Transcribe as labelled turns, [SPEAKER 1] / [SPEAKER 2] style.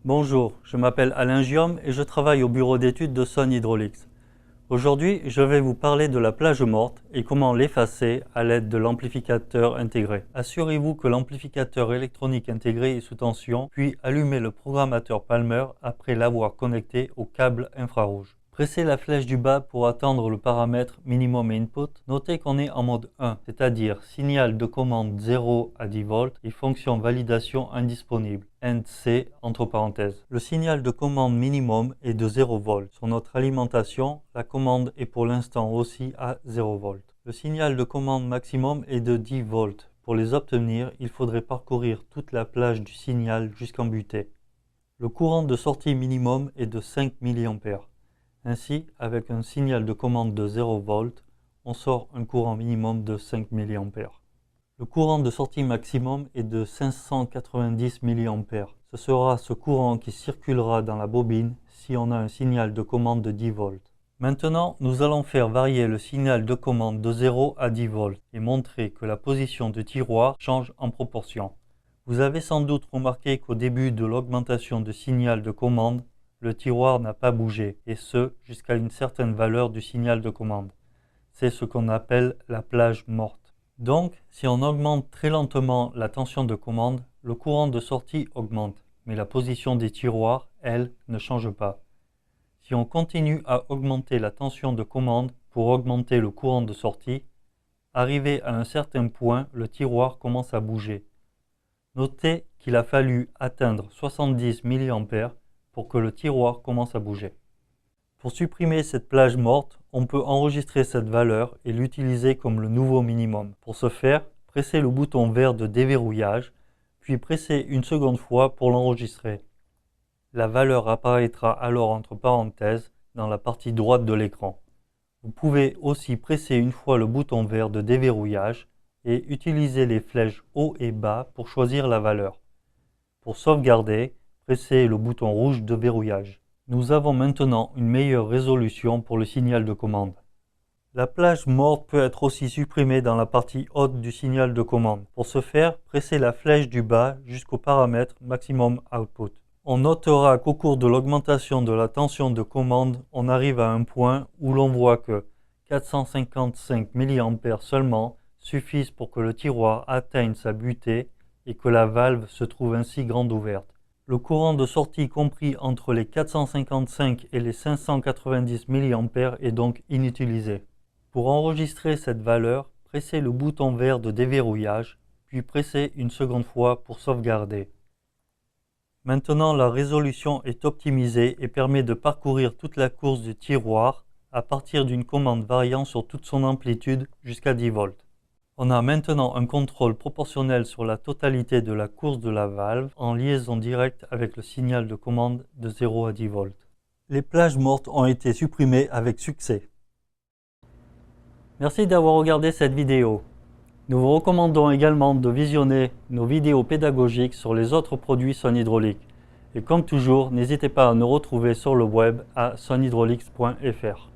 [SPEAKER 1] Bonjour, je m'appelle Alain Giom et je travaille au bureau d'études de Sun Hydraulics. Aujourd'hui, je vais vous parler de la plage morte et comment l'effacer à l'aide de l'amplificateur intégré. Assurez-vous que l'amplificateur électronique intégré est sous tension, puis allumez le programmateur Palmer après l'avoir connecté au câble infrarouge. Pressez la flèche du bas pour atteindre le paramètre Minimum Input. Notez qu'on est en mode 1, c'est-à-dire signal de commande 0 à 10 volts et fonction validation indisponible, NC entre parenthèses. Le signal de commande minimum est de 0 volts. Sur notre alimentation, la commande est pour l'instant aussi à 0 volts. Le signal de commande maximum est de 10 volts. Pour les obtenir, il faudrait parcourir toute la plage du signal jusqu'en butée. Le courant de sortie minimum est de 5 mA. Ainsi, avec un signal de commande de 0 volts, on sort un courant minimum de 5 mA. Le courant de sortie maximum est de 590 mA. Ce sera ce courant qui circulera dans la bobine si on a un signal de commande de 10 volts. Maintenant, nous allons faire varier le signal de commande de 0 à 10 volts et montrer que la position du tiroir change en proportion. Vous avez sans doute remarqué qu'au début de l'augmentation de signal de commande, le tiroir n'a pas bougé, et ce, jusqu'à une certaine valeur du signal de commande. C'est ce qu'on appelle la plage morte. Donc, si on augmente très lentement la tension de commande, le courant de sortie augmente, mais la position des tiroirs, elle, ne change pas. Si on continue à augmenter la tension de commande pour augmenter le courant de sortie, arrivé à un certain point, le tiroir commence à bouger. Notez qu'il a fallu atteindre 70 mA pour que le tiroir commence à bouger. Pour supprimer cette plage morte, on peut enregistrer cette valeur et l'utiliser comme le nouveau minimum. Pour ce faire, pressez le bouton vert de déverrouillage, puis pressez une seconde fois pour l'enregistrer. La valeur apparaîtra alors entre parenthèses dans la partie droite de l'écran. Vous pouvez aussi presser une fois le bouton vert de déverrouillage et utiliser les flèches haut et bas pour choisir la valeur. Pour sauvegarder, pressez le bouton rouge de verrouillage. Nous avons maintenant une meilleure résolution pour le signal de commande. La plage morte peut être aussi supprimée dans la partie haute du signal de commande. Pour ce faire, pressez la flèche du bas jusqu'au paramètre Maximum Output. On notera qu'au cours de l'augmentation de la tension de commande, on arrive à un point où l'on voit que 455 mA seulement suffisent pour que le tiroir atteigne sa butée et que la valve se trouve ainsi grande ouverte. Le courant de sortie compris entre les 455 et les 590 mA est donc inutilisé. Pour enregistrer cette valeur, pressez le bouton vert de déverrouillage, puis pressez une seconde fois pour sauvegarder. Maintenant, la résolution est optimisée et permet de parcourir toute la course du tiroir à partir d'une commande variant sur toute son amplitude jusqu'à 10 volts. On a maintenant un contrôle proportionnel sur la totalité de la course de la valve en liaison directe avec le signal de commande de 0 à 10 volts. Les plages mortes ont été supprimées avec succès. Merci d'avoir regardé cette vidéo. Nous vous recommandons également de visionner nos vidéos pédagogiques sur les autres produits Sun Hydraulics. Et comme toujours, n'hésitez pas à nous retrouver sur le web à sunhydraulics.fr.